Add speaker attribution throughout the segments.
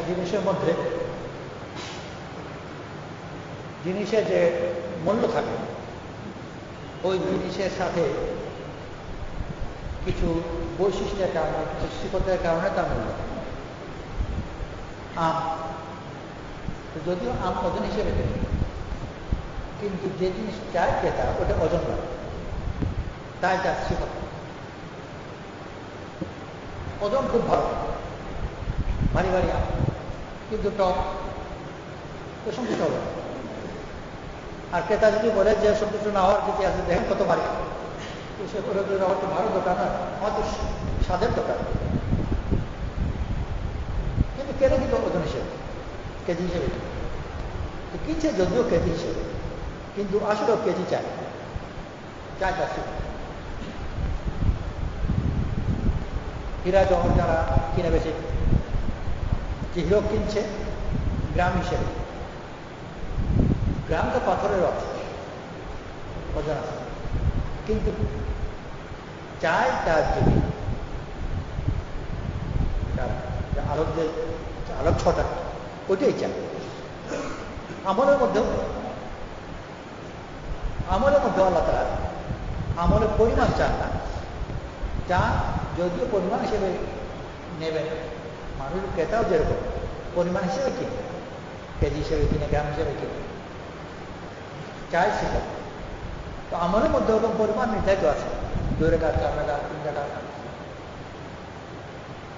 Speaker 1: জিনিসের মধ্যে জিনিসের যে মূল্য থাকে ওই জিনিসের সাথে কিছু বৈশিষ্ট্যের কারণে, কিছু সিফতের কারণে তার মূল্য। আম, যদিও আম ওজন হিসেবে কেনে, কিন্তু যে জিনিস চায় ক্রেতা ওটা ওজন নয়, তাই তার সিফত। ওজন খুব ভালো, ভারী ভারী আম, কিন্তু টক, তো সন্তুষ্ট হবে। আর ক্রেতা যদি বলে যে সন্তুষ্ট না হওয়ার কিছু আছে, দেখেন কত ভারী, তো সে করে আমার তো ভালো দোকান নয়, আমার তো স্বাদের দোকান। কিন্তু কেন কিন্তু ওজন হিসেবে, কেজি হিসেবে তো কিনছে, যদিও কেজি হিসেবে, কিন্তু আসলেও কেজি চায় যাচ্ছে। হীরা জহর যারা কিনে বেছে, যে হিরো কিনছে গ্রাম হিসেবে, গ্রাম তো পাথরের আছে, ওজন আছে, কিন্তু চায় তার জমি, আলোকদের আলোক ছটা, ওইটাই চায়। আমলের মধ্যেও আল্লাহ তাআলা আমলের পরিমাণ চান না, চান যদিও পরিমাণ হিসেবে নেবেন। মানুষ ক্রেতাও যেরকম পরিমাণ হিসেবে কিনে, কেজি হিসেবে কিনে, গ্রাম হিসেবে কিনে, চায় ছিল। তো আমলের মধ্যে ওরকম পরিমাণ নির্ধারিত আছে, 2 টাকা, 4 টাকা, 3 টাকা,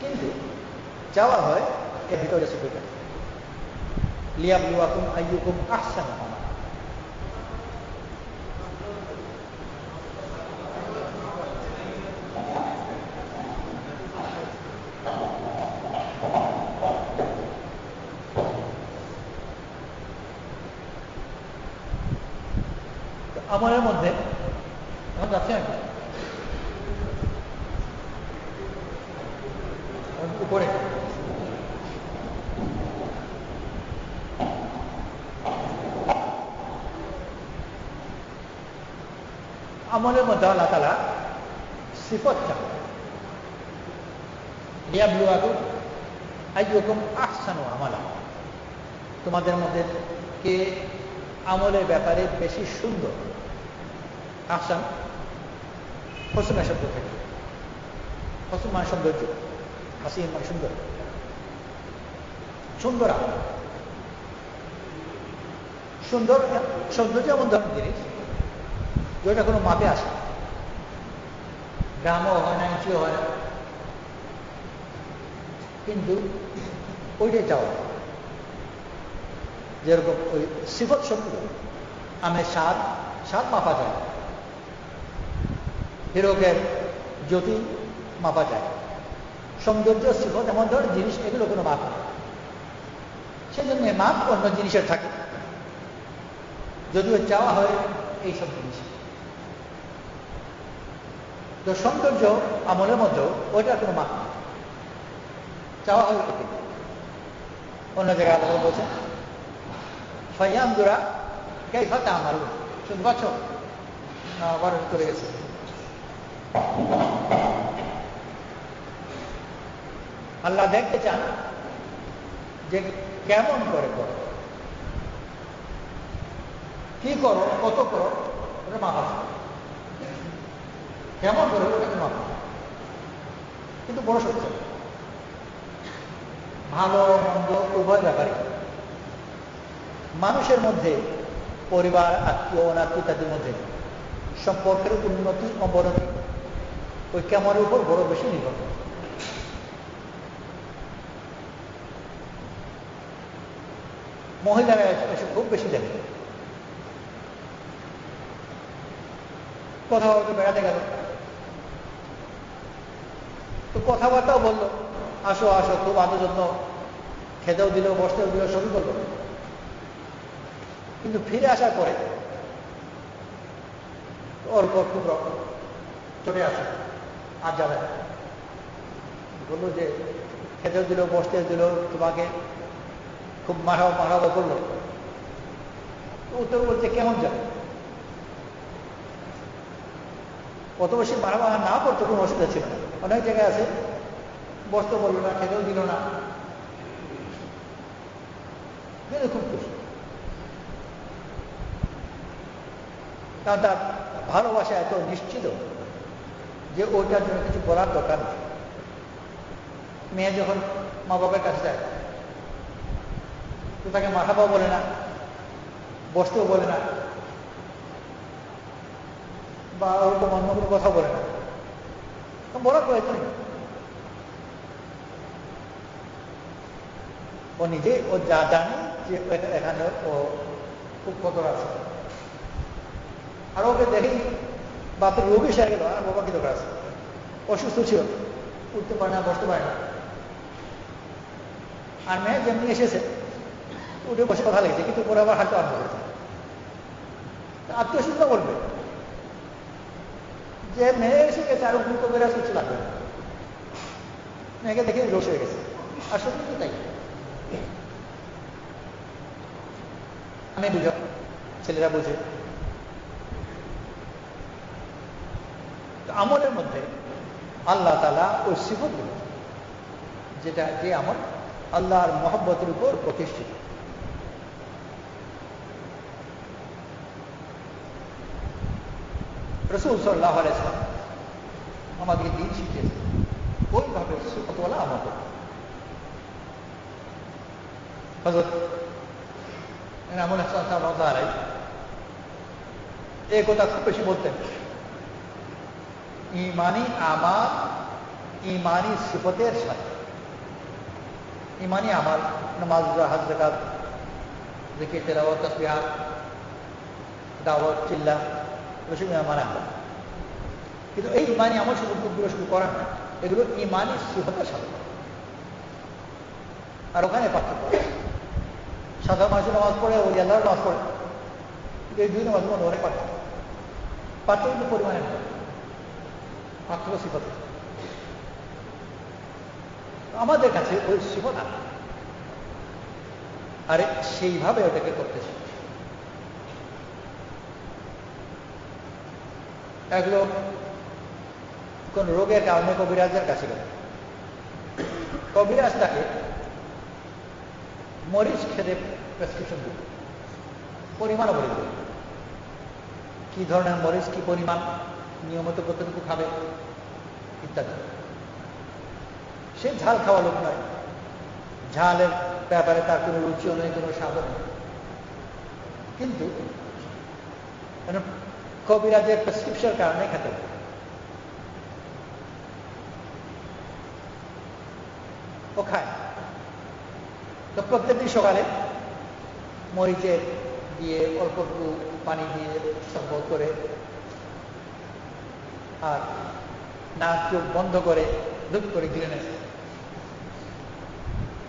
Speaker 1: কিন্তু চাওয়া হয় এর ভিতরে সুবিধা। লিয়াবলুয়াকুম আইয়ুকুম আহসানু আমালা। আমলের মধ্যে এখন যাচ্ছে নাকি উপরে, আমলের মধ্যে আল্লাহ তাআলা সিফত চান, লিয়াবলুয়াকুম আইয়ুকুম আহসানু আমালা। তোমাদের মধ্যে কে আমলের ব্যাপারে বেশি সুন্দর। আহসান হোসেনা শব্দ থেকে, হোসেন মানে সৌন্দর্য, হাসিন মানে সুন্দর, সুন্দর আমল। সৌন্দর্য এমন ধরনের জিনিস যেটা কোনো মাপে আসে, গ্রামও হয় না, ইঞ্চিও হয় না, কিন্তু ওইটাই চাওয়া। যেরকম ওই সিফত শব্দ, আমের স্বাদ মাপা যায়, হিরকের জ্যোতি মাপা যায়, সৌন্দর্য সিফত এমন ধরনের জিনিস, এগুলো কোনো মাপ নেই। সেই জন্য মাপ অন্য জিনিসের থাকে, যদিও চাওয়া হয় এইসব জিনিস। তো সৌন্দর্য আমলের মধ্যেও ওইটার কোনো মাপ নেই, চাওয়া হয় ওকে। অন্য জায়গায় আলাদা বলছেন ফাইয়ামদুরা কাইফা তা'মালুন। শুনতে পাচ্ছ না? আবার চলে গেছে। আল্লাহ দেখতে চান যে কেমন করে করো, কি করো, কত করো, ওটা মাপা, কেমন করে ওটাকে মাপা। কিন্তু বড় সত্য, ভালো মন্দ উভয় ব্যাপারে মানুষের মধ্যে, পরিবার, আত্মীয় অনাত্মীয়তাদের মধ্যে সম্পর্কের উন্নতি অবনতি ওই কেমনের উপর বড় বেশি নির্ভর করে। মহিলারা এসে খুব বেশি দেখে, কোথাও বেড়াতে গেল, তো কথাবার্তাও বললো, আসো আসো, খুব আদর যত্ন, খেতেও দিল, বসতেও দিল, সবই করলো। কিন্তু ফিরে আসার পরে ওর পর খুব চলে আসে, আর যাবে না। বললো যে খেতেও দিল, বসতেও দিল, তোমাকে খুব মারাও করলো। উত্তর বলছে কেমন যাবে, অত বেশি মারাবা না করতো কোনো অসুবিধা ছিল না। অনেক জায়গায় আছে বসতে বললো না, খেতেও দিল না, কিন্তু খুব খুশি, কারণ তার ভালোবাসা এত নিশ্চিত যে ওইটার জন্য কিছু বলার দরকার নেই। মেয়ে যখন মা বাবার কাছে যায় তো তাকে মাথাপাও বলে না, বসতেও বলে না, বা ওরকম অন্য কোনো কথা বলে না, বলার প্রয়োজন নেই। ও নিজে ও যা জানে যে এখানে ও খুব কদর আছে, আর ওকে দেখেই বাপের রোগী সেরে গেল, আর বাবা কি দরকার আছে, অসুস্থ ছিল, উঠতে পারে না, বসতে পারে না। আর মেয়ে যেমনি এসেছে উঠে বসে কথা লেগেছে, কিন্তু পরে আবার হাঁটতে আরম্ভ করেছে। আত্মীয় স্বজনরা বলবে যে মেয়ে এসে গেছে, আর উঠতে বেড়া কিছু লাগবে না, মেয়েকে দেখে রোষ হয়ে গেছে। আর সত্যি তো তাই, আমি বুঝা, ছেলেরা বুঝে। আমলের মধ্যে আল্লাহ তাআলা ওই সিফতগুলো, যেটা যে আমল আল্লাহর মহব্বতের উপর প্রতিষ্ঠিত। রাসূল সাল্লাল্লাহু আলাইহি ওয়াসাল্লাম আমাদের দিন শিখিয়েছে ওইভাবে সিফতওয়ালা আমল করতে। হযরত ইমাম হাসান রাদিয়াল্লাহু আনহু এই কথা খুব বেশি বলতেন, ইমানি আমাল ইমানি সিফতের সাথে। ইমানি আমাল নামাজ, হজ, যাকাত, জিকির, তেলাওয়াত, তাসবিহ, দাওয়াত, চিল্লা, এসব ইমানি আমল। কিন্তু এই ইমানি আমল শুধু শুধু করা না, এগুলো ইমানি সিফতের সাথে। আর ওখানে পার্থক্য, সাধারণ মানুষের নামাজ পড়ে, ওই আল্লাহর নামাজ পড়ে, কিন্তু এই দুই নামাজের মধ্যে অনেক পার্থক্য। পার্থক্য কিন্তু পরিমাণে নয়, পার্থক্য সিফতে। আমাদের কাছে ওই সিফত আছে, আরে সেইভাবে ওটাকে করতেছে। এক লোক কোন রোগের কারণে কবিরাজের কাছে গেল, কবিরাজ তাকে মরিচ খেতে প্রেসক্রিপশন দিল, পরিমাণও বলে দিল কি ধরনের মরিচ, কি পরিমাণ, নিয়মিত কতটুকু খাবে ইত্যাদি। সে ঝাল খাওয়া লোক নয়, ঝালের ব্যাপারে তার কোনো রুচিও নেই, কোনো স্বাদও নেই। কিন্তু কবিরাজের প্রেসক্রিপশনের কারণে খেতে হবে। ও খায়, তো প্রত্যেকদিন সকালে মরিচের দিয়ে অল্প একটু পানি দিয়ে শরবত করে, আর নাক চোখ বন্ধ করে ধূপ করে গিলে নেয়।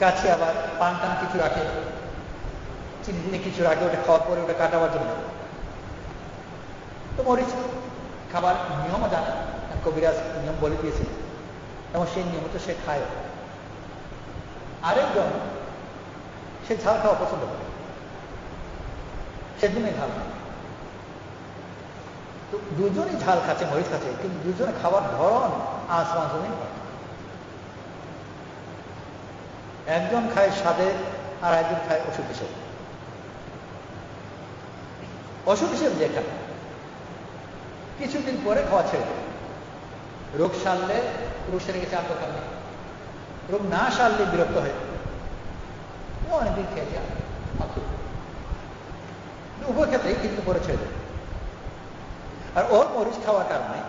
Speaker 1: কাছে আবার পান টান কিছু রাখে, চিনি দিয়ে কিছু রাখে, ওটা খাওয়ার পরে ওটা কাটাবার জন্য। তো মরিচ খাবার নিয়মও জানে, কবিরাজ নিয়ম বলে দিয়েছে, এবং সেই নিয়ম তো সে খায়। আরেকজন সে ঝাল খাওয়া পছন্দ করে, সেজন্যই ঝাল খায়। তো দুজনই ঝাল খাচ্ছে, মরিচ খাচ্ছে, কিন্তু দুজনে খাওয়ার ধরন আসমান জমিন। একজন খায় স্বাদে, আর একজন খায় অসুখ হিসেবে। অসুখ হিসেবে যে খায় কিছুদিন পরে খাওয়া ছেড়ে দেয়। রোগ সারলে রোগ সেরে গেছে, আর দরকার নেই। রোগ না সারলে বিরক্ত হয়ে অনেকদিন খেয়েছে, উভয় ক্ষেত্রেই কিন্তু পরে ছেড়ে দেয়। আর ওর মরিচ খাওয়ার কারণে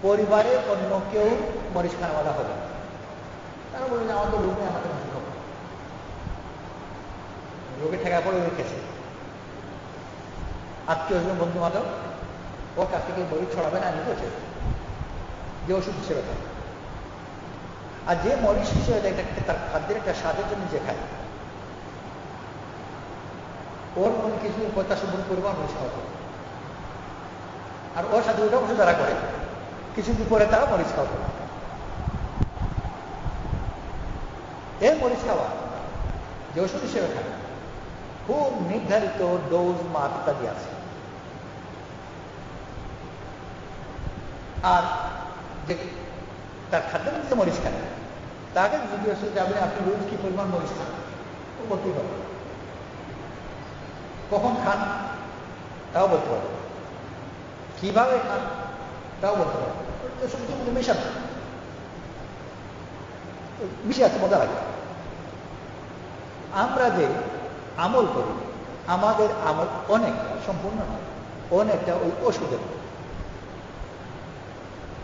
Speaker 1: পরিবারে অন্য কেউ মরিচ খাওয়ালা হবে। তারা বলবে যে আমার তো রোগ নেই, আমাকে মরিচ খাবো। রোগে ঠেকা পড়ে রেখেছে, আত্মীয় স্বজন বন্ধু বান্ধব ওর কাছ থেকে মরিচ ছড়াবে না, নিজেও ছেড়ে যে ওষুধ হিসেবে খায়। আর যে মরিচ হিসেবে তার খাদ্যের একটা স্বাদের জন্য যে খায়, ওর মনে কিছু 50 পরিমাণ মরিচ খাওয়া হবে। আর ওর সাথে ওটা বসে যারা করে কিছুদিন পরে তারা মরিচ খাওয়া হবে। এই মরিচ খাওয়া যে ওষুধ হিসেবে খায়, খুব নির্ধারিত ডোজ, মাপ ইত্যাদি আছে। আর যে তার খাদ্যের মধ্যে মরিচ খায়, তাকে যদি ওষুধ যাবে আপনি রোজ কি পরিমাণ মরিচ খান, ও বলতেই পারবে। কখন খান তাও বলতে পারবে, কিভাবে খান তাও বলতে পারবে। সবজির মধ্যে মেশানো মিশে আছে, মজা লাগে। আমরা যে আমল করি, আমাদের আমল অনেকটা, সম্পূর্ণ নয়, অনেকটা ওই ওষুধের।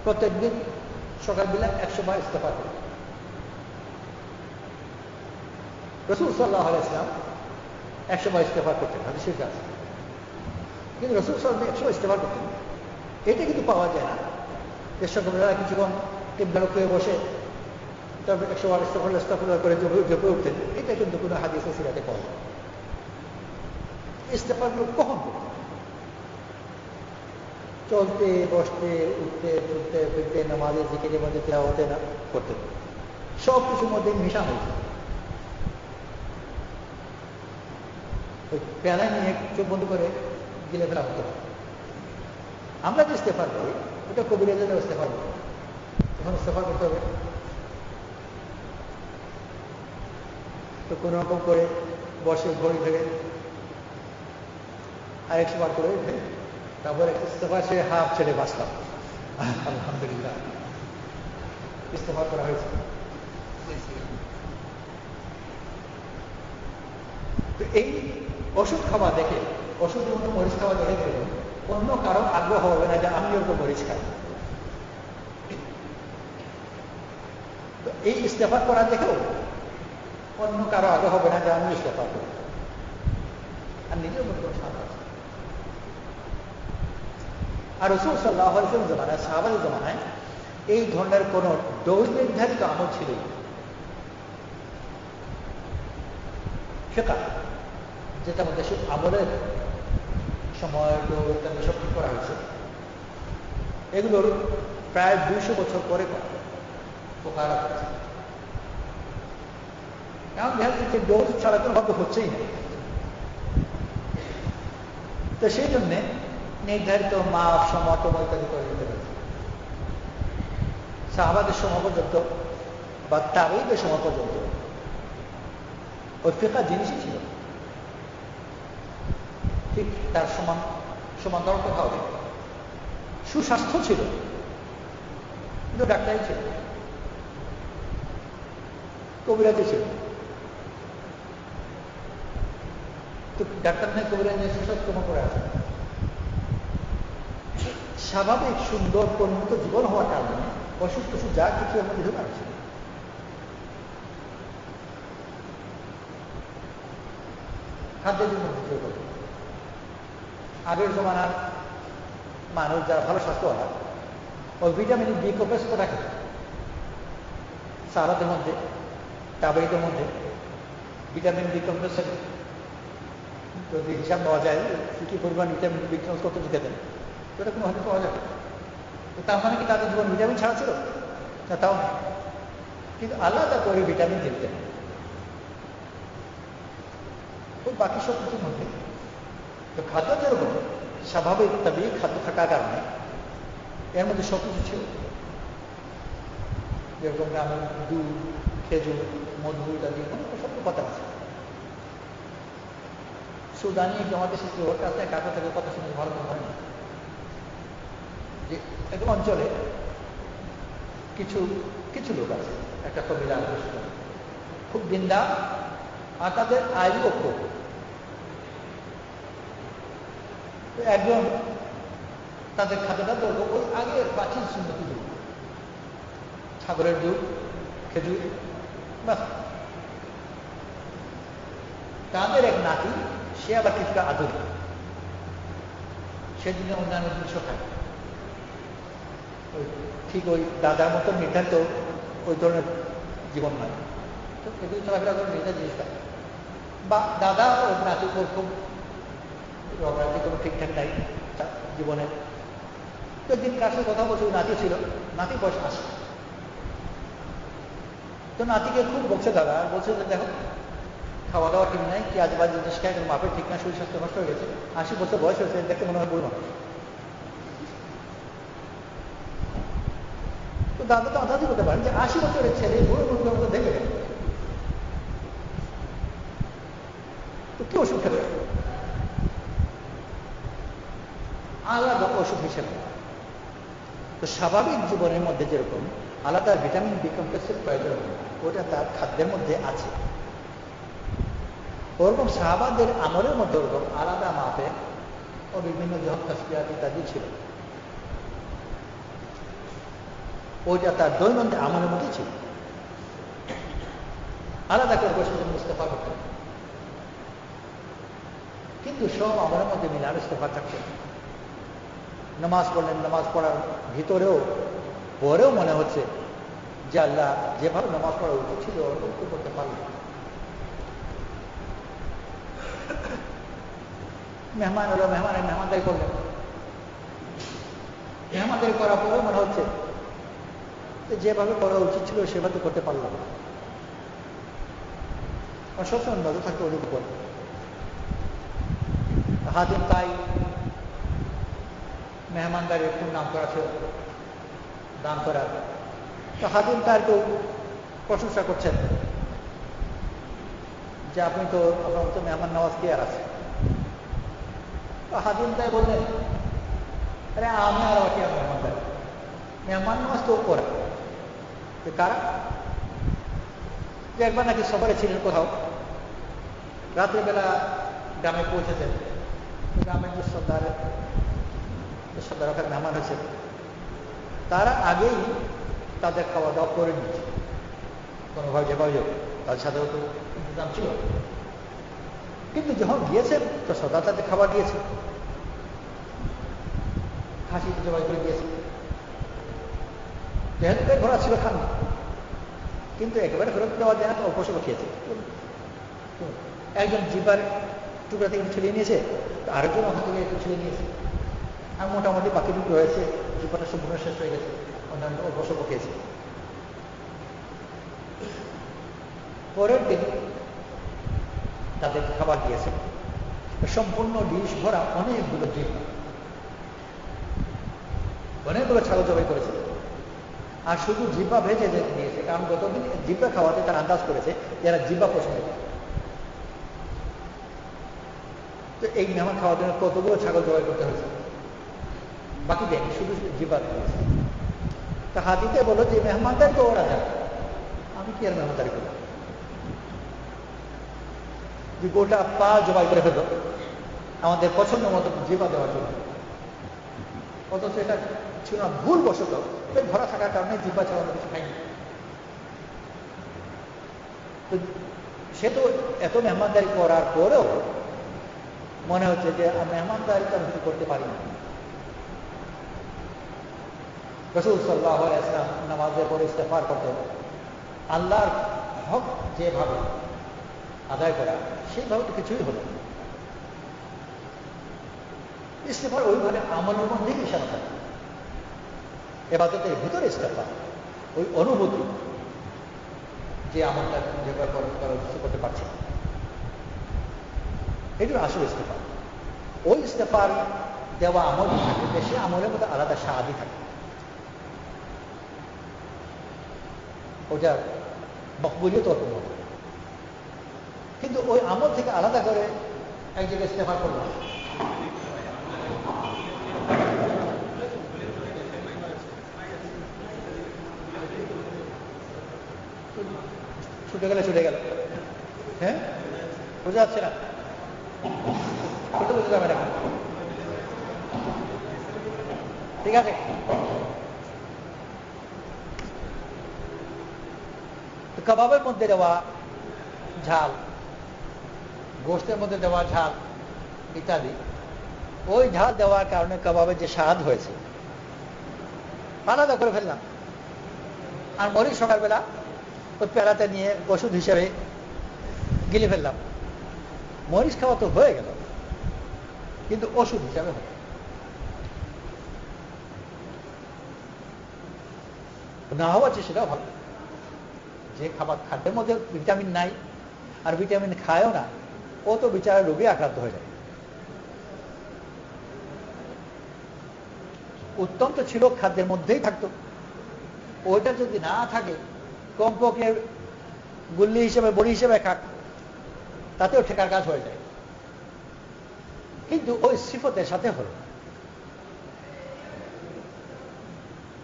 Speaker 1: প্রত্যেকদিন সকালবেলা 100 বার ইস্তেগফার করি। রাসূল সাল্লাল্লাহু আলাইহি ওয়াসাল্লাম 100 বার ইস্তেগফার করতেন, হাদিসে আছে। কিন্তু রাসূল সাল্লাল্লাহু আলাইহি ওয়াসাল্লাম 100 বার ইস্তেগফার করতেন, এটা কিন্তু পাওয়া যায় না। যে সকালবেলা কিছুক্ষণ কিবলার হয়ে বসে তারপর 100 বার ইস্তেগফার করে জপে উঠতেন, এটা কিন্তু কোনো হাদিসে সিরাতে পাওয়া যায় না। ইস্তেগফারগুলো কখন করতেন? চলতে বসতে, উঠতে চলতে ফিরতে, নামাজে, জিকিরের মধ্যে তেলাওয়াতে না করতেন, সব কিছুর মধ্যে মিশা হয়েছে। ওই পেয়ালা নিয়ে চোখ বন্ধ করে গিলে ফেলা হতো। আমরা যে ইস্তেগফার করি ওটা কবিরা জন্য ইস্তেগফার করি। এখন ইস্তেগফার করতে হবে তো কোনো রকম করে বসে ঘড়ি ধরে আর 100 বার করে উঠে তারপরে ইস্তেগফার সে হাফ ছেড়ে বাঁচলাম, আলহামদুলিল্লাহ ইস্তেগফার করা হয়েছে। তো এই ওষুধ খাওয়া দেখে, ওষুধের মতো মরিচ খাওয়া দেখে দেখুন অন্য কারো আগ্রহ হবে না যে আমি ওরকম মরিচ খাই। তো এই ইস্তেগফার করা দেখেও অন্য কারো আগ্রহ হবে না যে আমি ইস্তেগফার করি, আর নিজের মধ্যে কোনো শান্তি আছে। আর রাসূল সাল্লাল্লাহু আলাইহি ওয়াসাল্লাম জামানায়, সাহাবাদের জামানায় এই ধরনের কোন ডোজ নির্ধারিত আমল ছিল না। ফিকহ যেটা মধ্যে সে আমলের সময় সব ঠিক করা হয়েছে, এগুলোর প্রায় 200 বছর পরে ফোকাহারা করেছে। এখন দেখা যাচ্ছে ডোজ ছাড়া কোনো ভাবে হচ্ছেই না। তো সেই জন্যে নির্ধারিত মাপ, সমতম ইত্যাদি করে দিতে পারে। সাহাবাদের সময় পর্যন্ত বা তাবেঈদের সময় পর্যন্ত ওই ফিকহ জিনিসই ছিল, ঠিক তার সমান্তরাল কোথাও নেই। সুস্বাস্থ্য ছিল কিন্তু ডাক্তারই ছিল, কবিরাজি ছিল। তো ডাক্তার নেই, কবিরাজ নেই, সুস্বাস্থ্য করে আছে। স্বাভাবিক সুন্দর পরিণত জীবন হওয়ার কারণে অসুখ টসুখ যা কিছু এর মধ্যে ঢুকে আছে। খাদ্যের জন্য আগের জমানার মানুষ যারা ভালো স্বাস্থ্য হয় ওই ভিটামিন বি কমপ্লেক্স কোথা খেত? সাহাবাদের মধ্যে, তাবেঈদের মধ্যে ভিটামিন বি কমপ্লেক্সের যদি হিসাব নেওয়া যায় কি পরিমাণ ভিটামিন বি কমপ্লেক্স কত খেতেন, ওটা কোনো হয়তো পাওয়া যাবে। তো তার মানে কি তাদের জীবন ভিটামিন ছাড়া ছিল না? তাও না, কিন্তু আলাদা করে ভিটামিন দিতেন ওই বাকি সব কিছুর মধ্যে। তো খাদ্য যেরকম স্বাভাবিক তাবিঈ খাদ্য থাকার কারণে এর মধ্যে সব কিছু ছিল, যেরকম গ্রামের দুধ, খেজুর, মধু ইত্যাদি সব কথা আছে। সুদানি জমাতে শিখতে ওর কাছ থেকে কাকা থেকে কথা শুনে ভালো হয় না যে একটা অঞ্চলে কিছু কিছু লোক আছে, একটা কবিরা খুব দিনদা আর তাদের আয়ও খুব। একজন তাদের খাদ্যটা বলবো ওই আগের প্রাচীন সুন্নতি দুধ, ছাগলের দুধ, খেজুর, বাস। তাদের এক নাতি, সে আবার কিছুটা আধুনিক, সেদিন অন্যান্য জিনিসও থাকে ওই ঠিক ওই দাদার মতো নির্ধারিত ওই ধরনের জীবন নয়। তো এগুলো চলাফেরা করে নির্ধারিত জিনিস থাকে, বা দাদা ও নাতি খুব রবরাজি কোনো ঠিকঠাক নাই জীবনে। তো দিন কার সাথে কথা বলছে, নাতি ছিল, নাতি বয়স 80। তো নাতিকে খুব বলছে দাদা, বলছে যে দেখো খাওয়া দাওয়া ঠিক নাই, কি আজবাজ জিনিস খায়, মাপের ঠিক না, শরীর স্বাস্থ্য নষ্ট হয়ে গেছে, 80 বছর বয়স হয়েছে, দেখতে মনে হয় বুড়ো মানুষ। তো দাদা তো আন্দাজই করতে পারেন যে 80 বছরের ছেলে বুড়ো মুরগির মতো দেখে গেল, তো কি ওষুধ খেতে? আলাদা ওষুধ হিসেবে। তো স্বাভাবিক জীবনের মধ্যে যেরকম আলাদা ভিটামিন বি কমপ্লেক্সের প্রয়োজন, ওটা তার খাদ্যের মধ্যে আছে। ওরকম সাহাবাদের আমলের মধ্যে ওরকম আলাদা মাপে ও বিভিন্ন জব তসবিহাত ইত্যাদি ছিল, ওইটা তার দৈনন্দিন আমলের মধ্যে ছিল। আলাদা করে বসে ইস্তেফা করতেন, কিন্তু সব আমলের মধ্যে মিলার ইস্তেফা থাকতেন। নামাজ পড়লেন, নামাজ পড়ার ভিতরেও পরেও মনে হচ্ছে যে আল্লাহ যেভাবে নামাজ পড়া উচিত ছিল ওরকম তো করতে পারল। মেহমান হলো, মেহমানদারি করলেন, মেহমানদারি করার পরেও মনে হচ্ছে যেভাবে করা উচিত ছিল সেভাবে করতে পারল না। সবসময় নজর থাকতো ওদের উপর। হাতিম তাই মেহমানদারির খুব নাম করা ছিল, দান করার। তো হাতিম তার কেউ প্রশংসা করছেন যে আপনি তো আপনার তো মেহমান নওয়াজ কি আর আছে। তো হাতিম তাই বললেন, আরে আমি আর কি মেহমানদারি, মেহমান নওয়াজ তো করা। কারা? যে একবার নাকি সফরে ছিলেন কোথাও, রাত্রিবেলা গ্রামে পৌঁছেছেন, গ্রামের যে সর্দার ওখানে মেহমান হয়েছে, তারা আগেই তাদের খাওয়া দাওয়া করে নিয়েছে কোনোভাবে যেভাবে তাদের সাথে তো ইন্তজাম ছিল। কিন্তু যখন গিয়েছেন তো সর্দার তাদের খাবার দিয়েছে, খাসি জবাই করে দিয়েছে। যেহেতু ঘোরা ছিল খান, কিন্তু একেবারে ফেরত দেওয়া যায় না, তো অল্প খেয়েছে। একজন জিবার টুকরা থেকে ছেড়িয়ে নিয়েছে, আরেকজন ওখান থেকে একটু ছেড়ে নিয়েছে, আর মোটামুটি বাকি টুকরো হয়েছে, জিপাটা সম্পূর্ণ শেষ হয়ে গেছে, অন্যান্য অল্প খেয়েছে। পরের দিন তাদের খাবার দিয়েছে, সম্পূর্ণ ডিশ ভরা অনেকগুলো জিব্বা, অনেকগুলো ছাগল জবাই করেছে। আর শুধু জিব্বা ভেজে দিয়েছে, কারণ গতদিন জিব্বা খাওয়াতে তারা আন্দাজ করেছে যারা জিব্বা পছন্দ করে। তো এই মেহমান খাওয়ার জন্য কতগুলো ছাগল জবাই করতে হয়েছে, বাকি দেয়নি, শুধু জিব্বা দিয়েছে। তা হাতিতে বলো যে মেহমানদারি তো ওরা যায়, আমি কি আর মেহমানদারি করব? যে গোটা পা জবাই করে ফেলল আমাদের পছন্দ মতো জিব্বা দেওয়ার জন্য, অথচ এটা ছিল না, ভুল বশত পেট ভরা থাকার কারণে জিব্বা ছাড়া কিছু খাইনি। তো সে তো এত মেহমানদারি করার পরেও মনে হচ্ছে যে মেহমানদারি তো আমি করতে পারি না। রাসূল সাল্লাল্লাহু আলাইহি ওয়াসাল্লাম নামাজের পরে ইস্তেগফার করতেন, আল্লাহর হক যেভাবে আদায় করা সেইভাবে তো কিছুই হলো না। ইস্তেগফার ওইভাবে আমলের মধ্যেই মিশানো থাকে, ইবাদতের ভিতরে ইস্তেগফার, ওই অনুভূতি যে আমলটা যেভাবে করা উচিত করতে পারছি না, এটি আসলে ইস্তেগফার। ওই ইস্তেগফার দেওয়া আমল থাকে, সে আমলের মধ্যে আলাদা স্বাদই থাকে, ওটার মকবুলিয়ত অর্পণ হবে। কিন্তু ওই আমল থেকে আলাদা করে এক জায়গায় ইস্তেগফার করলাম, ছুটে গেল, হ্যাঁ বোঝা যাচ্ছে না, বুঝতে যাবে না, ঠিক আছে। কাবাবের মধ্যে দেওয়া ঝাল, গোশতের মধ্যে দেওয়া ঝাল ইত্যাদি, ওই ঝাল দেওয়ার কারণে কাবাবের যে স্বাদ হয়েছে আলাদা করে ফেললাম। আর মরিচ সকালবেলা ওই পেড়াতে নিয়ে ওষুধ হিসেবে গিলে ফেললাম। মরিচ খাওয়া তো হয়ে গেল, কিন্তু ওষুধ হিসাবে হলো। না হওয়া সেটাও ভালো, যে খাদ্যের মধ্যে ভিটামিন নাই আর ভিটামিন খায়ও না, ও তো বিচারা রোগে আক্রান্ত হয়ে যায়। উত্তম তো ছিল খাদ্যের মধ্যেই থাকতো, ওইটা যদি না থাকে কমপক্ষে গুল্লি হিসেবে বড়ি হিসেবে খাক, তাতেও ঠেকার কাজ হয়ে যায়। কিন্তু ওই সিফতের সাথে হলো,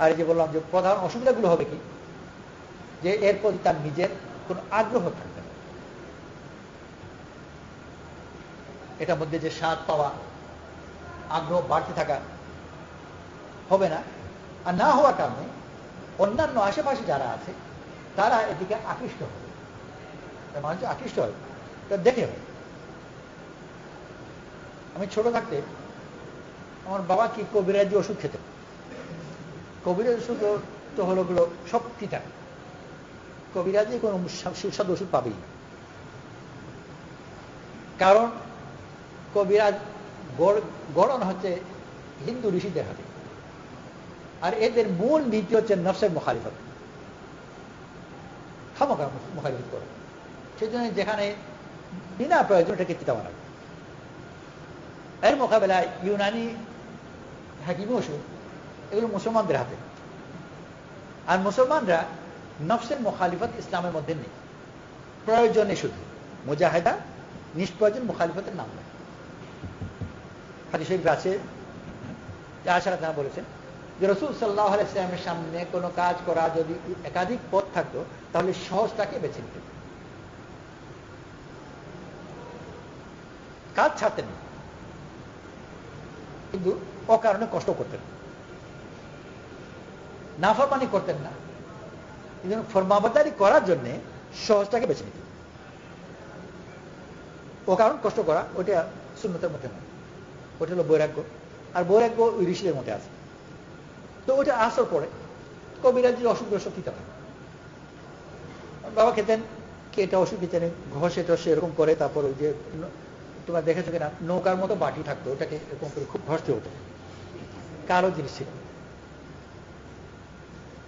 Speaker 1: আর এই যে বললাম যে প্রধান অসুবিধাগুলো হবে কি, যে এর প্রতি তার নিজের কোনো আগ্রহ থাকবে না, এটার মধ্যে যে স্বাদ পাওয়া, আগ্রহ বাড়তে থাকা হবে না। আর না হওয়ার কারণে অন্যান্য আশেপাশে যারা আছে তারা এদিকে আকৃষ্ট হবে, মানুষ আকৃষ্ট হবে, দেখে হবে। আমি ছোট থাকতে আমার বাবা কি কবিরাজি ওষুধ খেতেন। কবিরাজ ওষুধ তো হলো গুলো সব তিতা, কবিরাজি কোনো সুস্বাদু ওষুধ পাবেই না। কারণ কবিরাজ গড়ন হচ্ছে হিন্দু ঋষিদের হাতে, আর এদের মূল নীতি হচ্ছে নফসের মুখালিফত, খামোখা মুখালিফত করে। সেই জন্য যেখানে বিনা প্রয়োজন এটাকে তিতা বানাবে। এর মোকাবেলায় ইউনানি হাকিম ওষুধ এগুলো মুসলমানদের হাতে, আর মুসলমানরা নফসের মুখালিফত ইসলামের মধ্যে নেই, প্রয়োজনে শুধু মুজাহিদা, নিষ্প্রয়োজন মুখালিফতের নাম নেই। হাদিস শরীফে আছে যে আয়েশা রাদিয়াল্লাহু বলেছেন যে রাসূল সাল্লাল্লাহু আলাইহি ওয়াসাল্লামের সামনে কোনো কাজ করা যদি একাধিক পথ থাকতো তাহলে সহজটাকে বেছে নিতেন, কাজ ছাড়তেন না, কিন্তু অকারণে কষ্ট করতেন, নাফরমানি করতেন না, কিন্তু ফরমাবরদারি করার জন্য সহজটাকে বেছে নিতেন। ও কারণ কষ্ট করা ওটা সুন্নতের মধ্যে নয়, ওটা হলো বৈরাগ্য, আর বৈরাগ্য ওই ঋষিদের মধ্যে আছে। তো ওটা আসর পরে কবিরাজির অসুখগ্রস্ত খেতে হয়। বাবা খেতেন কি এটা ওষুধ খেতেন, ঘষে টসে এরকম করে, তারপর ওই যে তোমরা দেখেছো কিনা নৌকার মতো বাটি থাকতো, ওটাকে এরকম করে খুব ঘষতে হতো, কালো জিনিস ছিল।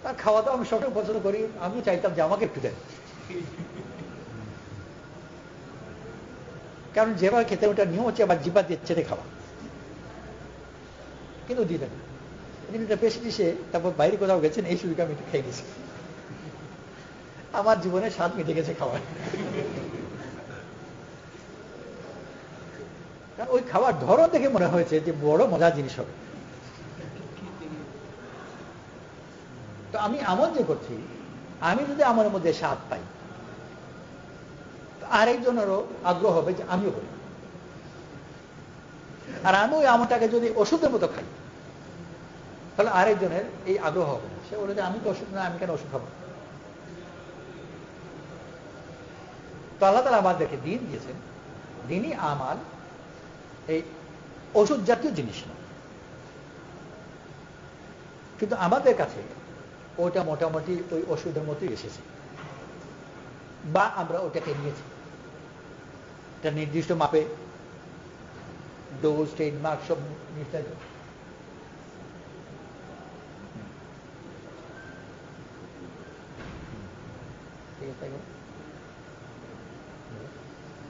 Speaker 1: তার খাওয়া দাওয়া আমি সবটাই পছন্দ করি, আমি চাইতাম যে আমাকে একটু দেন, কারণ যেভাবে খেতে ওটা নিয়ম হচ্ছে আবার জিব্বা দিয়ে চেটে খাওয়া, কিন্তু দিবেন এটা বেশি দিছে। তারপর বাইরে কোথাও গেছেন, এই সুযোগে আমি একটু খেয়ে গেছি, আমার জীবনে স্বাদ মিটে গেছে খাওয়ার। ওই খাওয়ার ধরন দেখে মনে হয়েছে যে বড় মজার জিনিস হবে। তো আমি আমল যে করছি, আমি যদি আমলের মধ্যে স্বাদ পাই, আরেকজনেরও আগ্রহ হবে যে আমিও করি। আর আমি ওই আমলটাকে যদি ওষুধের মতো খাই তাহলে আরেকজনের এই আগ্রহ হবে, সে বলে যে আমি তো ওষুধ না, আমি কেন ওষুধ খাবো। তো আল্লাহ তাআলা আমাদেরকে দিন দিয়েছেন, দিনই আমাল এই ওষুধ জাতীয় জিনিস না, কিন্তু আমাদের কাছে ওটা মোটামুটি ওই ওষুধের মতোই এসেছে, বা আমরা ওটাকে নিয়েছি। এটা নির্দিষ্ট মাপে ডোজ, ট্রেডমার্ক সব নির্ধারিত।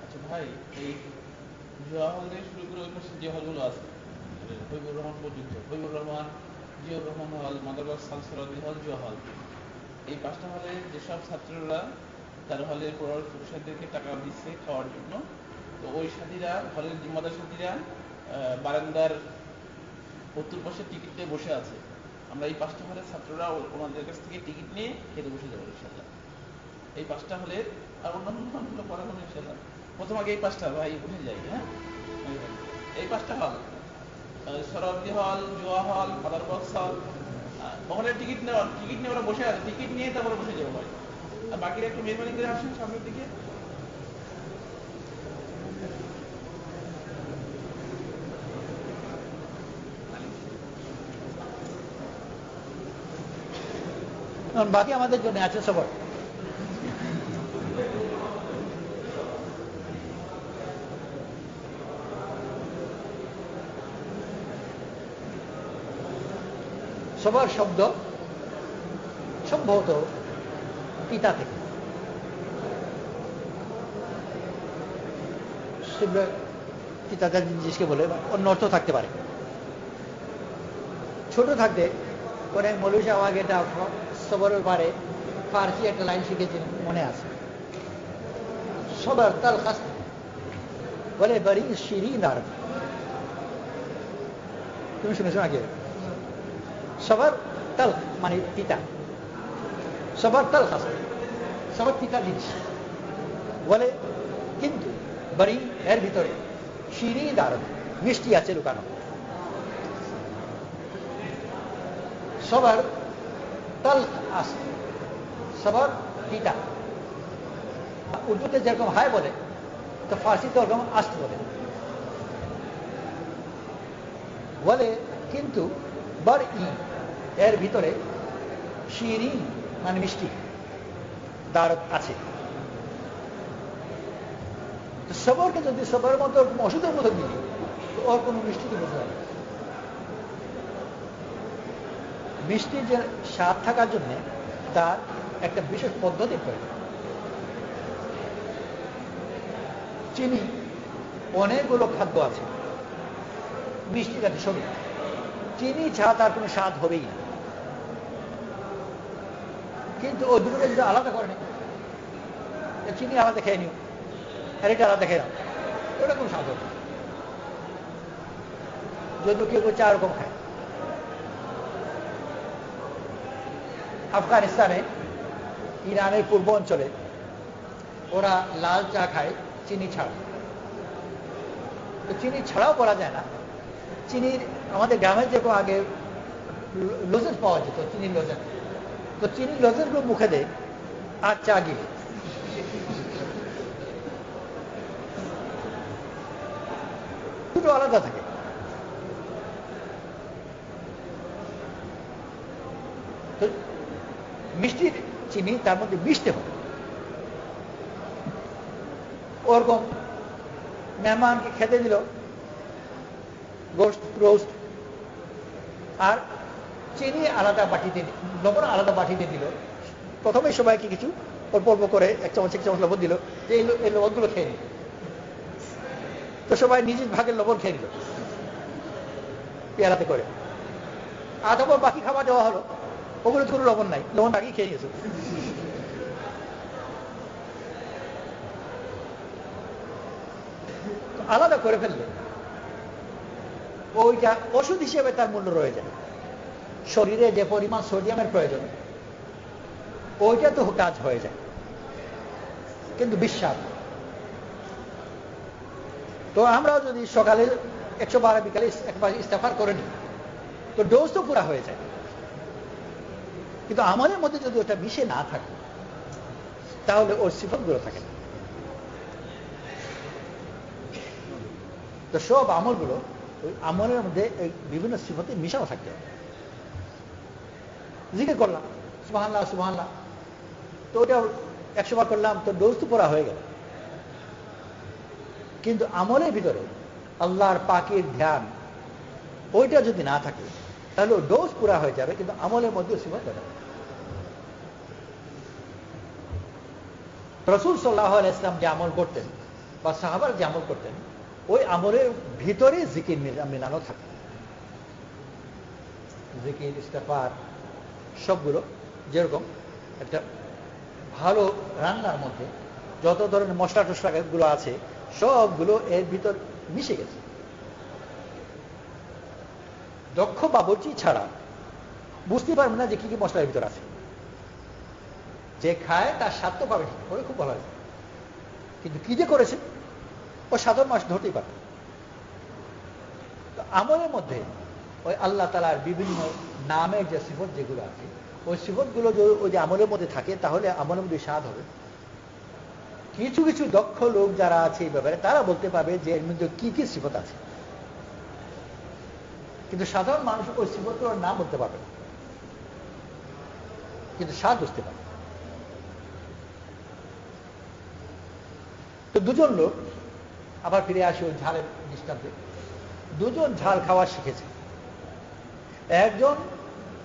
Speaker 2: আচ্ছা ভাই, এই জুয়া হল থেকে শুরু করে ওই পাশে যে হলগুলো আছে, হবিবুর রহমান পর্যন্ত, হবিবুর রহমান, জিয়ুর রহমান হল, মাদারবাগ সালসরাদি হল, জুয়া হল, এই 5টা হলে যেসব ছাত্ররা তার হলে প্রভাবশালীদেরকে টাকা দিচ্ছে খাওয়ার জন্য, তো ওই সাথীরা, হলের জিম্মাদার সাথীরা বারান্দার উত্তর পাশে টিকিট নিয়ে বসে আছে। আমরা এই 5টা হলের ছাত্ররা ওনাদের কাছ থেকে টিকিট নিয়ে খেতে বসে যাবো ইনশাল্লাহ। এই 5টা হলের, আর অন্যান্য হলগুলো পড়া হবে ইনশাল্লাহ। প্রথম আগে এই 5টা ভাই উঠে যাই। হ্যাঁ, এই 5টা হল, সরাবদি হল, জুয়া হল, মাদার বক্স হল, ওখানে টিকিট নিয়ে ওরা বসে আছে, টিকিট নিয়ে তারপরে বসে যাবো ভাই। আর বাকিরা একটু মেহরবানি করে আসেন সামনের দিকে।
Speaker 1: বাকি আমাদের জন্য আছে সবার। সবার শব্দ সম্ভবত পিতা থেকে, পিতা জিনিসকে বলে অন্য অর্থ থাকতে পারে। ছোট থাকতে কোন এক মৌলভী সাহেব আগে এটা সবরের পারে ফার্সি একটা লাইন শিখেছেন, মনে আছে, সবার তাল খাস বলে বাড়ি শিরিন আর, তুমি শুনেছো আগে? সবার তাল মানে তিতা, সবার তাল আছে, সবার তিতা জিনিস বলে। কিন্তু বাড়ি এর ভিতরে শিরি দারুণ মিষ্টি আছে লুকানো। সবার তাল আছে, সবার তিতা। উর্দুতে যেরকম হায় বলে, তো ফার্সিতে ওরকম আস্ত বলে। কিন্তু বার ই এর ভিতরে শিরিন মানে মিষ্টি দারুণ আছে। সবরকে যদি সবার মতো ওষুধের মতো দিই, তো ওর কোনো মিষ্টিকে বুঝতে হবে। মিষ্টির যে স্বাদ থাকার জন্য তার একটা বিশেষ পদ্ধতি প্রয়োজন। চিনি অনেকগুলো খাদ্য আছে মিষ্টি জাতীয় সবই, চিনি ছাড়া তার কোনো স্বাদ হবেই না। কিন্তু ওই দুটোকে যদি আলাদা করে নি, চিনি আলাদা খেয়ে নিও আর এটা আলাদা খেয়ে নাও, ওটা কোনো স্বাদ হবে। যদি কেউ কেউ 4 রকম খায়। আফগানিস্তানে, ইরানের পূর্ব অঞ্চলে ওরা লাল চা খায় চিনি ছাড়া। তো চিনি ছাড়াও বলা যায় না। চিনির আমাদের গ্রামের যেরকম আগে লজেন্স পাওয়া যেত, চিনির লজেন্স, তো চিনির লজেন্সগুলো মুখে দেয় আর চা গিলে। দুটো আলাদা থাকে। তো মিষ্টির চিনি তার মধ্যে মিশতে হবে। ওরকম মেহমানকে খেতে দিল গোস্ট রোস্ট, আর চিনি আলাদা বাটিতে, লবণ আলাদা বাটিতে দিল। প্রথমে সবাইকে কিছু অল্প অল্প করে 1 চামচ 1 চামচ লবণ দিল, যে এই লবণগুলো খেয়ে নিল। তো সবাই নিজ ভাগের লবণ খেয়ে নিল পেয়ালাতে করে। আর তারপর বাকি খাবার দেওয়া হলো, ওগুলো কোনো লবণ নাই, লবণ আগেই খেয়ে নিয়েছে। আলাদা করে ফেললে ওইটা ওষুধ হিসেবে তার মূল্য রয়ে যায়। শরীরে যে পরিমাণ সোডিয়ামের প্রয়োজন, ওইটা তো কাজ হয়ে যায়, কিন্তু বিশ্বাস। তো আমরাও যদি সকালে 112, বিকালে একবার ইস্তেগফার করে নিই, তো ডোজ তো পুরা হয়ে যায়। কিন্তু আমলের মধ্যে যদি ওটা মিশে না থাকে, তাহলে ওর সিফতগুলো থাকে না। তো সব আমলগুলো ওই আমলের মধ্যে এই বিভিন্ন সিফতে মিশাও থাকতে হবে। জিকির করলাম সুবহানাল্লাহ সুবহানাল্লাহ, তো ওটা 100 বার করলাম, তো ডোজ তো পুরা হয়ে গেল। কিন্তু আমলের ভিতরে আল্লাহর পাকের ধ্যান ওইটা যদি না থাকে, তাহলে ডোজ পুরা হয়ে যাবে, কিন্তু আমলের মধ্যে সিফত হবে। রাসূল সাল্লাল্লাহু আলাইহি ওয়াসাল্লাম যে আমল করতেন বা সাহাবারা যে আমল করতেন, ওই আমলের ভিতরে জিকির মিলানো থাকে। জিকির ইস্তেগফার সবগুলো যেরকম একটা ভালো রান্নার মধ্যে যত ধরনের মশলা টসলা গুলো আছে, সবগুলো এর ভিতর মিশে গেছে। দক্ষ বাবুর্চি ছাড়া বুঝতে পারবে না যে কি কি মশলার ভিতর আছে। যে খায় তার স্বাদ তো পাবে, ওই খুব ভালো হয়, কিন্তু কি যে করেছে ও সাধারণ মাস ধরতেই পারবে। তো আমলের মধ্যে ওই আল্লাহ তাআলার বিভিন্ন নামের যে সিফত যেগুলো আছে, ওই সিফতগুলো যদি ওই যে আমলের মধ্যে থাকে, তাহলে আমলের মধ্যে স্বাদ হবে। কিছু কিছু দক্ষ লোক যারা আছে এই ব্যাপারে, তারা বলতে পারবে যে এর মধ্যে কি কি সিফত আছে, কিন্তু সাধারণ মানুষ ওই সিফতগুলোর নাম বলতে পারবে না, কিন্তু স্বাদ বুঝতে পারবে। তো দুজন লোক, আবার ফিরে আসি ওই ঝালের দৃষ্টান্তে, দুজন ঝাল খাওয়া শিখেছে। একজন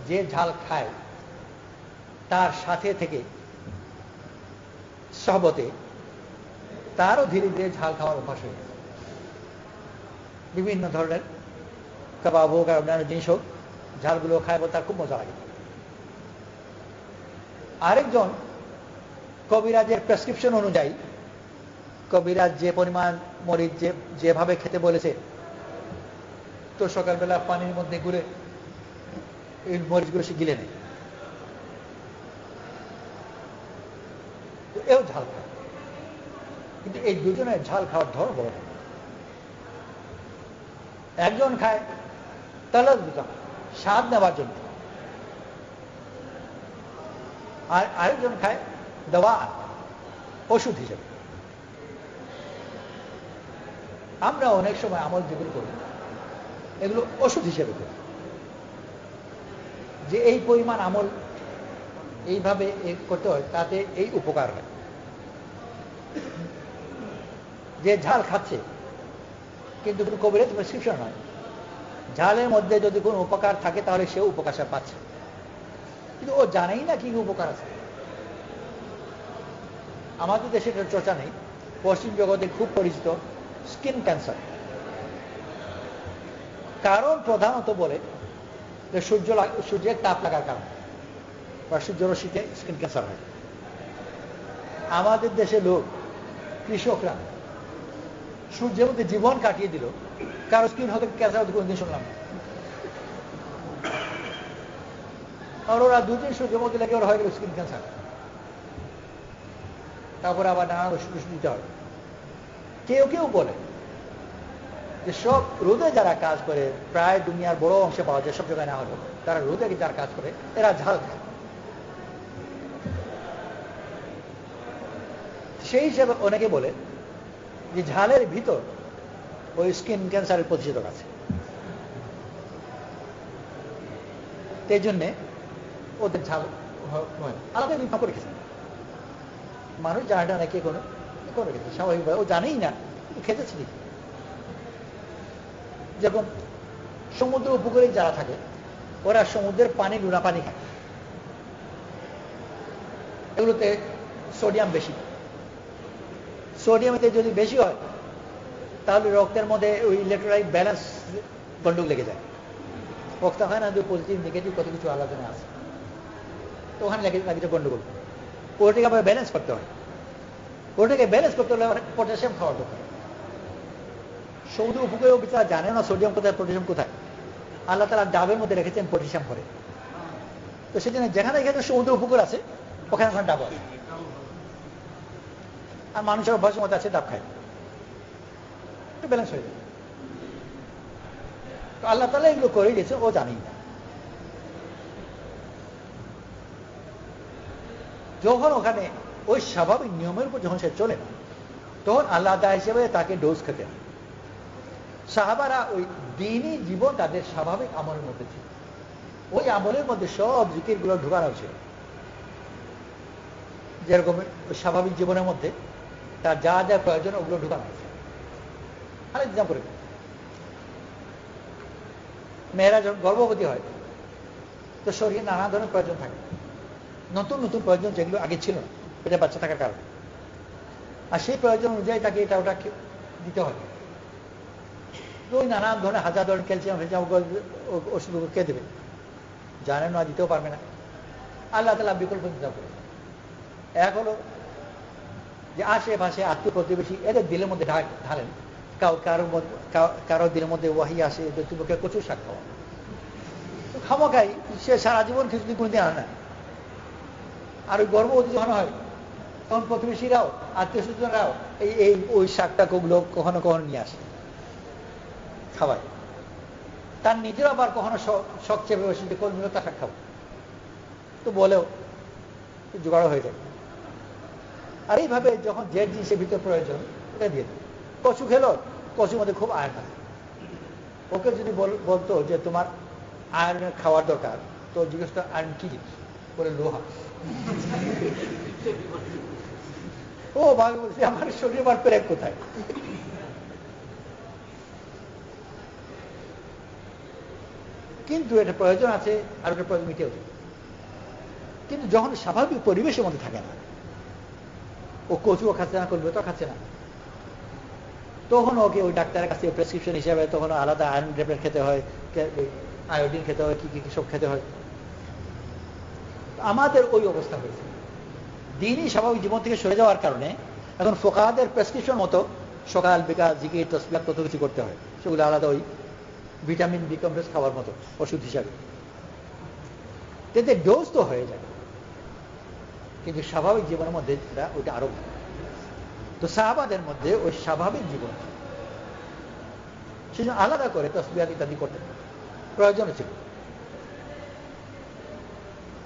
Speaker 1: যে ঝাল খায় তার সাথে থেকে সহবতে তারও ধীরে ধীরে ঝাল খাওয়ার অভ্যাস হয়ে গেছে। বিভিন্ন ধরনের কাবাব হোক আর অন্যান্য জিনিস হোক, ঝালগুলো খায় বলে তার খুব মজা লাগে। আরেকজন কবিরাজের প্রেসক্রিপশন অনুযায়ী, কবিরাজ যে পরিমাণ মরিচ যেভাবে খেতে বলেছে, তো সকালবেলা পানির মধ্যে গুলে এই মরিচগুলো সে গিলে নেয়, এও ঝাল খায়। কিন্তু এই দুজনের ঝাল খাওয়ার ধর বড়। একজন খায় তলদ্ভুত, স্বাদ নেওয়ার জন্য, আর আরেকজন খায় দওয়া, ওষুধ হিসেবে। আমরা অনেক সময় আমল যেগুলো করি এগুলো ওষুধ হিসেবে করি, যে এই পরিমাণ আমল এইভাবে করতে হয়, তাতে এই উপকার হয়। যে ঝাল খাচ্ছে কিন্তু কোনো কবিরাজ প্রেসক্রিপশন নয়, ঝালের মধ্যে যদি কোনো উপকার থাকে তাহলে সেও উপকারটা পাচ্ছে, কিন্তু ও জানেই না কি উপকার আছে। আমাদের দেশে এটা চর্চা নেই, পশ্চিম জগতে খুব পরিচিত স্কিন ক্যান্সার। কারণ প্রধানত বলে যে সূর্যের তাপ লাগার কারণে বা সূর্যরশ্মিতে স্কিন ক্যান্সার হয়। আমাদের দেশে লোক, কৃষকরা সূর্যের মধ্যে জীবন কাটিয়ে দিল, কারো স্কিন হতে ক্যান্সার হতে কোনদিন শুনলাম না। আর ওরা দুদিন সূর্যের মধ্যে লেগে ওরা হয়ে গেল স্কিন ক্যান্সার, তারপরে আবার নানা ওষুধ দিতে হবে। কেউ কেউ বলে যে সব রোদে যারা কাজ করে, প্রায় দুনিয়ার বড় অংশে পাওয়া যায়, সব জায়গায় না হলো, তারা রোদে যারা কাজ করে এরা ঝাল খায়। সেই হিসেবে অনেকে বলে যে ঝালের ভিতর ওই স্কিন ক্যান্সারের প্রতিষেধক আছে, সেই জন্যে ওদের ঝাল আলাদা বিমা করে খেয়েছে। মানুষ জানে না কে কোনো করে খেতে, স্বাভাবিকভাবে ও জানেই না খেতেছে নাকি। যেরকম সমুদ্র উপকূলে যারা থাকে ওরা সমুদ্রের পানি, লুনা পানি খায়, এগুলোতে সোডিয়াম বেশি। সোডিয়ামেতে যদি বেশি হয় তাহলে রক্তের মধ্যে ওই ইলেকট্রোলাইট ব্যালেন্স গন্ডগোল লেগে যায়। রক্ত হয় না যে পজিটিভ নেগেটিভ কত কিছু আলাদা আছে, তো ওখানে লাগে গন্ডগোল। ওটাকে আবার ব্যালেন্স করতে হয়, ওটাকে ব্যালেন্স করতে হলে অনেক পটাশিয়াম খাওয়ার দরকার। সমুদ্র উপকূলেও বিচারা জানে না সোডিয়াম কোথায়, পটাশিয়াম কোথায়। আল্লাহ তাআলা ডাবের মধ্যে রেখেছেন পটাশিয়াম করে, তো সেজন্য যেখানে এখানে সমুদ্র উপকূল আছে ওখানে ওখানে ডাব আছে। আর মানুষের অভ্যাসের মধ্যে আছে ডাব খায়, ব্যালেন্স হয়ে যায়। তো আল্লাহ তাআলা এগুলো করে দিয়েছে, ও জানেই না। যখন ওখানে ওই স্বাভাবিক নিয়মের উপর যখন সে চলে না, তখন আল্লাহ তাআলা হিসেবে তাকে ডোজ খেতে হয়। সাহাবারা ওই দিনই জীবন তাদের স্বাভাবিক আমলের মধ্যে ছিল, ওই আমলের মধ্যে সব জিকিরগুলো ঢুকানো ছিল। যেরকম ওই স্বাভাবিক জীবনের মধ্যে তার যা যা প্রয়োজন ওগুলো ঢুকানো হয়েছে। আরেক যা করে মেয়েরা যখন গর্ভবতী হয় তো শরীরে নানা ধরনের প্রয়োজন থাকে, নতুন নতুন প্রয়োজন যেগুলো আগে ছিল না, এটা বাচ্চা থাকার কারণে। আর সেই প্রয়োজন অনুযায়ী তাকে এটা ওটা দিতে হয়। ওই নানান ধরনের হাজার ধরনের ক্যালসিয়াম ওষুধ কে দেবে, জানে না, দিতেও পারবে না। আল্লাহ তাআলা বিকল্প চিন্তা করে, এক হলো যে আশেপাশে আত্মীয় প্রতিবেশী এদের দিলের মধ্যে ঢালেন, কারো দিলের মধ্যে ওয়াহি আসে যে তুমি কচুর শাক খাওয়া, তো খামোখাই সে সারা জীবন কিছুদিন কোনোদিন আনে না। আর ওই গর্ভবতী যখন হয় তখন প্রতিবেশীরাও আত্মীয় স্বজনরাও এই ওই শাকটা ওগুলো কখনো কখনো নিয়ে আসে খাবার। তার নিজের আবার কখনো শখ চেপে বসে যে কোন মিলে শাক খাবো, তো বলেও জোগাড় হয়ে যায়। আর এইভাবে যখন যে জিনিসের ভিতরে প্রয়োজন এটা দিয়ে দেয়। কচু খেলো, কচুর মধ্যে খুব আয়রন আছে, ওকে যদি বলতো যে তোমার আয়রনের খাওয়ার দরকার, তো জিজ্ঞেস করতো আয়রন কি জিনিস, বলে লোহা। ও ভাবে বলছে আমার শরীরে আমার পেরেক কোথায়। কিন্তু এটা প্রয়োজন আছে, আর ওটা প্রয়োজন মিটেও যায়। কিন্তু যখন স্বাভাবিক পরিবেশের মধ্যে থাকে না, ও কচুও খাচ্ছে না, কলবেও খাচ্ছে না, তখন ওকে ওই ডাক্তারের কাছে প্রেসক্রিপশন হিসাবে তখন আলাদা আয়রন ট্যাবলেট খেতে হয়, আয়োডিন খেতে হয়, কি কি সব খেতে হয়। আমাদের ওই অবস্থা হয়েছে, দিনই স্বাভাবিক জীবন থেকে সরে যাওয়ার কারণে এখন ফোকাহাদের প্রেসক্রিপশন মতো সকাল বিকাল জিকির তসবিহ কত কিছু করতে হয়, সেগুলো আলাদা ওই ভিটামিন বি কমপ্লেক্স খাওয়ার মতো ওষুধ হিসাবে। এতে ডোজ তো হয়ে যায়, কিন্তু স্বাভাবিক জীবনের মধ্যে ওইটা আরো ভালো। তো সাহাবাদের মধ্যে ওই স্বাভাবিক জীবন, সেজন্য আলাদা করে তসবিহাত ইত্যাদি করতেন, প্রয়োজন ছিল।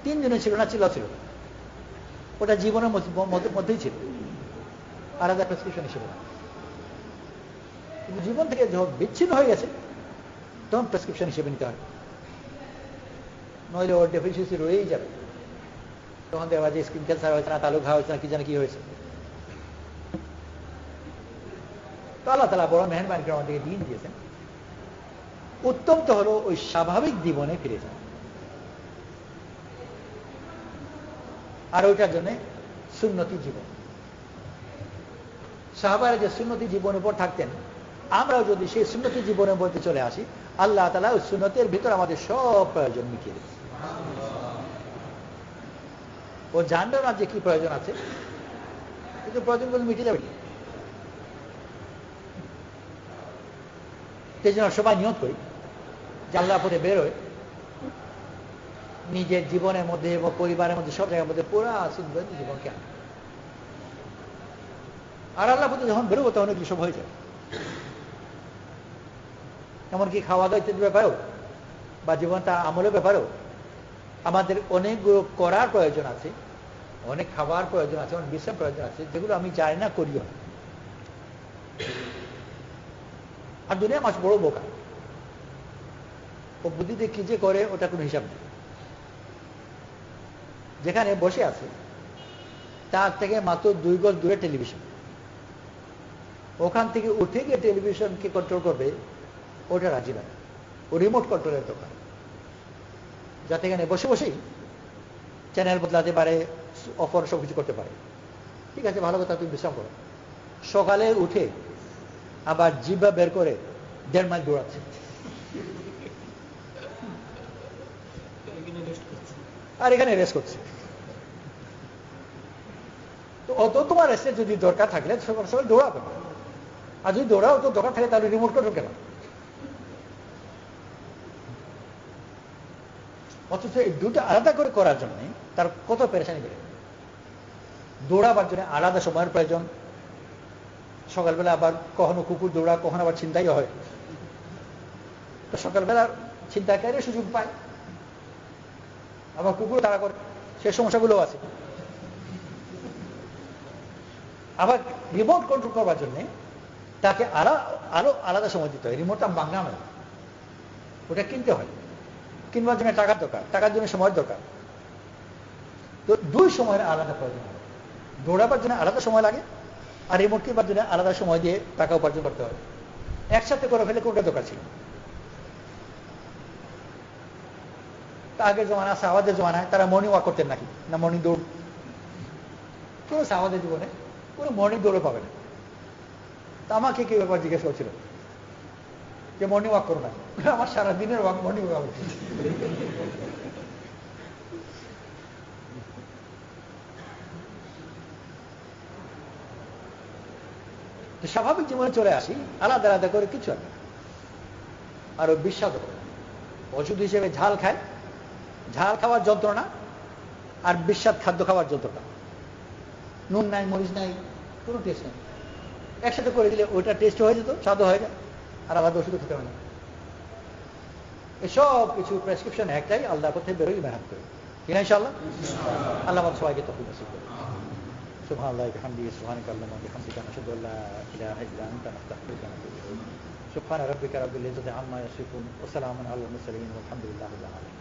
Speaker 1: 3 দিনে ছিল না, ছিল ওটা জীবনের মধ্যেই ছিল, আলাদা প্রেসক্রিপশন ছিল না। কিন্তু জীবন থেকে যখন বিচ্ছিন্ন হয়ে গেছে তখন প্রেসক্রিপশন হিসেবে নিতে হয়, নইলে ওর ডেফিসিয়েন্সি রয়েই যাবে। তখন দেখা যায় স্কিন ক্যান্সার হয়েছে না, তালু ঘা হয়েছে না, কি জানে কি হয়েছে। তো আল্লাহ তাআলা বড় মেহেরবানি করে আমাদেরকে দিন দিয়েছেন। উত্তম তো হলো ওই স্বাভাবিক জীবনে ফিরে যাওয়া, আর ওইটার জন্য সুন্নতি জীবন। সাহাবারা যে সুন্নতি জীবনের উপর থাকতেন, আমরাও যদি সেই সুন্নতি জীবনের মধ্যে চলে আসি, আল্লাহ তাআলা ওই সুন্নতের ভিতর আমাদের সব প্রয়োজন মিটিয়ে দেবে। ও জানবে না যে কি প্রয়োজন আছে, কিন্তু প্রয়োজনগুলো মিটে যাবে। সেই জন্য সবাই নিয়ত করি যে আল্লাহর পথে বেরোয় নিজের জীবনের মধ্যে এবং পরিবারের মধ্যে সব জায়গার মধ্যে পুরা সুন্দর জীবনকে আনে। আর আল্লাহর পথে যখন বেরোবো তখন এগুলো সব হয়ে যায়। এমনকি খাওয়া দাওয়া ইত্যাদির ব্যাপারেও বা জীবন তার আমলের ব্যাপারেও আমাদের অনেকগুলো করার প্রয়োজন আছে, অনেক খাবার প্রয়োজন আছে, অনেক বিশ্রাম প্রয়োজন আছে, যেগুলো আমি জানি না করিও। আর দুনিয়া মাছ বড় বোকা, ও বুদ্ধিতে কি যে করে ওটা কোনো হিসাব নেই। যেখানে বসে আছে তার থেকে মাত্র 2 গজ দূরে টেলিভিশন, ওখান থেকে উঠে গিয়ে টেলিভিশনকে কন্ট্রোল করবে, ওটা রাজি না। ও রিমোট কন্ট্রোলের দোকান, যাতে এখানে বসে বসেই চ্যানেল বদলাতে পারে, অফার সব কিছু করতে পারে। ঠিক আছে, ভালো কথা, তুমি বিশ্রাম করো। সকালে উঠে আবার জিহ্বা বের করে 1.5 মাইল দৌড়াচ্ছে, আর এখানে রেস্ট করছে। তো অত তোমার রেস্টের যদি দরকার থাকলে সকাল সকাল দৌড়াবে, আর যদি দৌড়াও তো দরকার থাকে তাহলে রিমোট কন্ট্রোল কেন? অথচ এই দুটো আলাদা করে করার জন্য তার কত পেরেশানি বেড়ে। দৌড়াবার জন্য আলাদা সময়ের প্রয়োজন, সকালবেলা আবার কখনো কুকুর দৌড়া, কখনো আবার ছিনতাই হয়। তো সকালবেলা ছিনতাইকারী সুযোগ পায়, আবার কুকুর তাড়া করে, সে সমস্যাগুলো আছে। আবার রিমোট কন্ট্রোল করবার জন্য তাকে আরো আলাদা সময় দিতে হয়। রিমোটটা বাংলা নয়, ওটা কিনতে হয়, কিনবার জন্য টাকার দরকার, টাকার জন্য সময়ের দরকার। তো 2 সময়ের আলাদা প্রয়োজন হয়। দৌড়াবার জন্য আলাদা সময় লাগে, আর রিমোট কিনবার জন্য আলাদা সময় দিয়ে টাকা উপার্জন করতে হয়। একসাথে করে ফেলে কোনটা দরকার ছিল? আগের জমানা সাহাবাদের জমানায় তারা মর্নিং ওয়াক করতেন নাকি? না মর্নিং দৌড়? কেউ সাহাবাদের জীবনে কোনো মর্নিং দৌড়ে পাবে না। তা আমাকে কেউ ব্যাপার জিজ্ঞেস করছিল যে মর্নিং ওয়াক করো না। আমার সারাদিনের ওয়াক মর্নিং ওয়াক হচ্ছে। স্বাভাবিক জীবনে চলে আসি, আলাদা আলাদা করে কিছু একটা আরো বিস্বাদ করে। ওষুধ হিসেবে ঝাল খায়, ঝাল খাওয়ার যন্ত্রণা, আর বিস্বাদ খাদ্য খাওয়ার যন্ত্রণা। নুন নাই, মরিচ নাই, কোনো টেস্ট নেই। একসাথে করে দিলে ওইটা টেস্ট হয়ে যেত, স্বাদও হয়ে যায়, আর আলাদা ওষুধও খেতে হয় না। এসব কিছু প্রেসক্রিপশন একটাই, আল্লাহর পথে বেরোই মেহনত করে কিনা ইনশাআল্লাহ। আল্লাহ আমাদের সবাইকে তৌফিক নসিব করুন। সুবহানাল্লাহি ওয়া বিহামদিহি, সুবহানাকাল্লাহুম্মা ওয়া বিহামদিকা, নাশহাদু আল্লা ইলাহা ইল্লা আনতা, নাস্তাগফিরুকা ওয়া নাতুবু ইলাইক। সুবহানা রাব্বিকা রাব্বিল ইজ্জাতি আম্মা ইয়াসিফুন ওয়া সালামুন আলাল মুরসালিন ওয়ালহামদুলিল্লাহি রাব্বিল আলামিন।